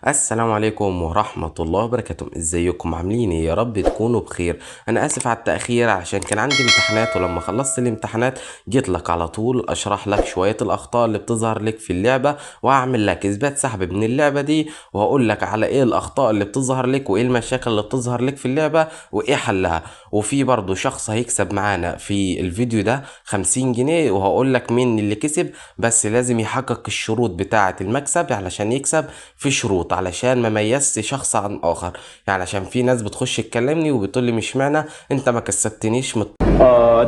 السلام عليكم ورحمة الله وبركاته. ازيكم عاملين ايه؟ يا رب تكونوا بخير. انا اسف على التأخير عشان كان عندي امتحانات، ولما خلصت الامتحانات جيت لك على طول اشرح لك شوية الاخطاء اللي بتظهر لك في اللعبة، واعمل لك اثبات سحب من اللعبة دي، وهقول لك على ايه الاخطاء اللي بتظهر لك وايه المشاكل اللي بتظهر لك في اللعبة وايه حلها. وفي برضو شخص هيكسب معانا في الفيديو ده 50 جنيه، وهقول لك مين اللي كسب، بس لازم يحقق الشروط بتاعة المكسب علشان يكسب. في شروط علشان ما ميزت شخص عن اخر، يعني عشان في ناس بتخش تكلمني وبتقول لي مش معنى انت ما كسبتنيش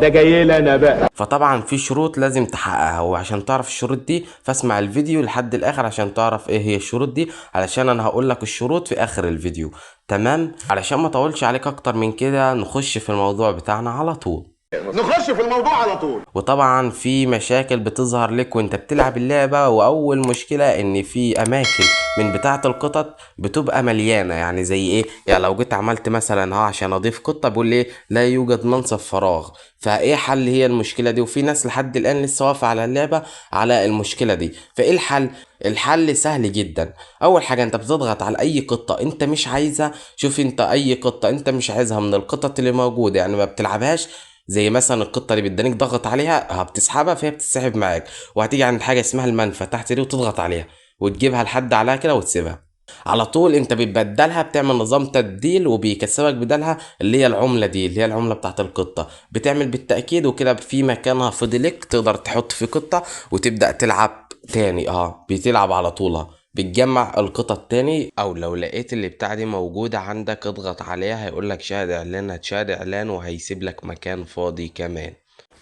ده جاي لي انا بقى. فطبعا في شروط لازم تحققها، وعشان تعرف الشروط دي فاسمع الفيديو لحد الاخر عشان تعرف ايه هي الشروط دي، علشان انا هقول لك الشروط في اخر الفيديو. تمام، علشان ما اطولش عليك اكتر من كده نخش في الموضوع بتاعنا على طول. نخش في الموضوع على طول. وطبعا في مشاكل بتظهر لك وانت بتلعب اللعبة، واول مشكلة ان في اماكن من بتاعة القطط بتبقى مليانة. يعني زي ايه؟ يعني لو جيت عملت مثلا عشان اضيف قطة بقول لي لا يوجد منصب فراغ. فايه حل هي المشكلة دي؟ وفي ناس لحد الان لسه واقفة على اللعبة على المشكلة دي. فايه الحل؟ الحل سهل جدا. اول حاجة انت بتضغط على اي قطة انت مش عايزها. شوف انت اي قطة انت مش عايزها من القطط اللي موجودة، يعني ما بتلعبهاش، زي مثلا القطه اللي بتدانيك ضغط عليها بتسحبها فهي بتسحب معاك، وهتيجي عند حاجه اسمها المنفى تحت دي وتضغط عليها وتجيبها لحد عليها كده وتسيبها على طول. انت بتبدلها، بتعمل نظام تبديل وبيكسبك بدلها اللي هي العمله دي، اللي هي العمله بتاعت القطه، بتعمل بالتاكيد. وكده في مكانها فضلك تقدر تحط في قطه وتبدا تلعب تاني. بتلعب على طولها، بتجمع القطط تاني. او لو لقيت اللي بتاع دي موجودة عندك اضغط عليها، هيقولك شاهد اعلان، هتشاهد اعلان وهيسيب لك مكان فاضي كمان.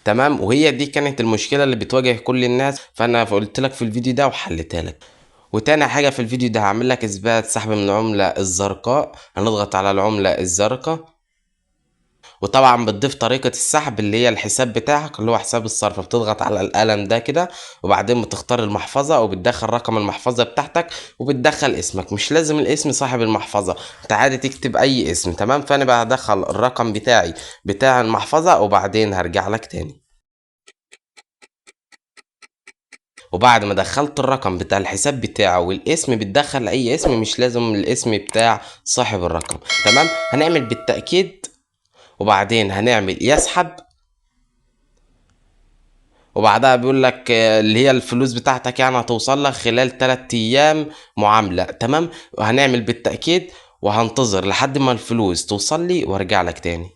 تمام، وهي دي كانت المشكلة اللي بتواجه كل الناس، فانا قلت لك في الفيديو ده وحلتها لك. وتاني حاجة في الفيديو ده هعمل لك اثبات سحب من العملة الزرقاء. هنضغط على العملة الزرقاء، وطبعا بتضيف طريقة السحب اللي هي الحساب بتاعك اللي هو حساب الصرف. بتضغط على القلم ده كده، وبعدين بتختار المحفظة وبتدخل رقم المحفظة بتاعتك وبتدخل اسمك. مش لازم الاسم صاحب المحفظة، انت عادي تكتب اي اسم. تمام، فانا بقى هدخل الرقم بتاعي بتاع المحفظة وبعدين هرجع لك تاني. وبعد ما دخلت الرقم بتاع الحساب بتاعه والاسم، بتدخل اي اسم، مش لازم الاسم بتاع صاحب الرقم. تمام، هنعمل بالتأكيد، وبعدين هنعمل يسحب، وبعدها بيقول لك اللي هي الفلوس بتاعتك يعني هتوصل لك خلال 3 ايام معاملة. تمام، وهنعمل بالتأكيد وهنتظر لحد ما الفلوس توصل لي وارجع لك تاني.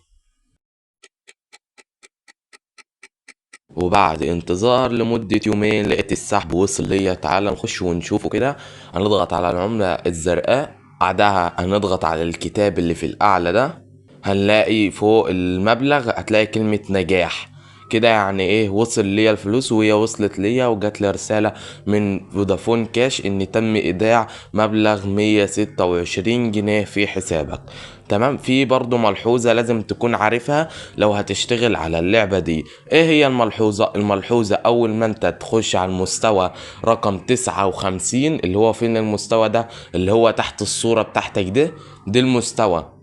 وبعد انتظار لمدة يومين لقيت السحب وصل ليا. تعال نخش ونشوفه كده. هنضغط على العملة الزرقاء، بعدها هنضغط على الكتاب اللي في الأعلى ده، هنلاقي فوق المبلغ هتلاقي كلمة نجاح كده. يعني ايه؟ وصل ليا الفلوس، وهي وصلت ليا، وجات لي رسالة من فودافون كاش ان تم ايداع مبلغ 126 جنيه في حسابك. تمام، في برضو ملحوظة لازم تكون عارفها لو هتشتغل على اللعبة دي. ايه هي الملحوظة؟ اول ما انت تخش على المستوى رقم 59، اللي هو فين المستوى ده؟ اللي هو تحت الصورة بتاعتك ده المستوى.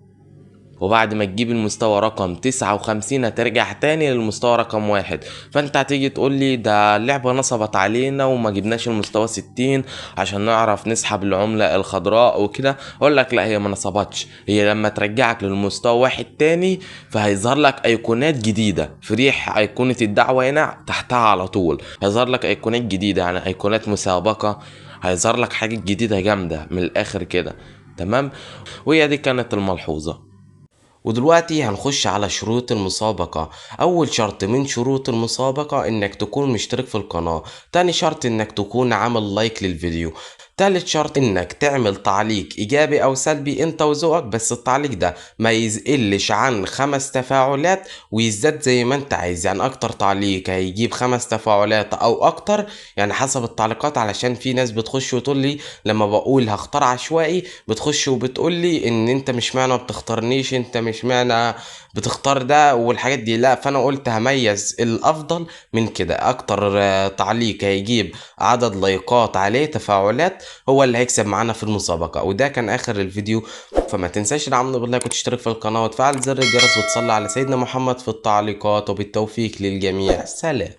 وبعد ما تجيب المستوى رقم 59 هترجع تاني للمستوى رقم 1. فانت هتيجي تقول لي ده اللعبة نصبت علينا وما جبناش المستوى 60 عشان نعرف نسحب العملة الخضراء وكده. اقول لك لا، هي ما نصبتش. هي لما ترجعك للمستوى واحد تاني فهيظهر لك ايقونات جديدة في ريح ايقونة الدعوة هنا تحتها على طول. هيظهر لك ايقونات جديدة، يعني ايقونات مسابقة، هيظهر لك حاجات جديدة جامدة من الاخر كده. تمام، وهي دي كانت الملحوظة. ودلوقتي هنخش على شروط المسابقة. أول شرط من شروط المسابقة إنك تكون مشترك في القناة. تاني شرط إنك تكون عامل لايك للفيديو. تالت شرط إنك تعمل تعليق إيجابي أو سلبي أنت وذوقك، بس التعليق ده ما يقلش عن 5 تفاعلات ويزداد زي ما أنت عايز. يعني أكتر تعليق هيجيب 5 تفاعلات أو أكتر، يعني حسب التعليقات. علشان في ناس بتخش وتقول لي لما بقول هختار عشوائي بتخش وبتقول لي ان انت مش معنى ما بتختارنيش، انت مش معنى بتختار ده والحاجات دي. لا، فانا قلت هميز الافضل من كده. اكتر تعليق هيجيب عدد لايكات عليه تفاعلات هو اللي هيكسب معانا في المسابقة. وده كان اخر الفيديو. فما تنساش تدعمنا باللايك وتشترك في القناة وتفعل زر الجرس وتصلي على سيدنا محمد في التعليقات. وبالتوفيق للجميع، سلام.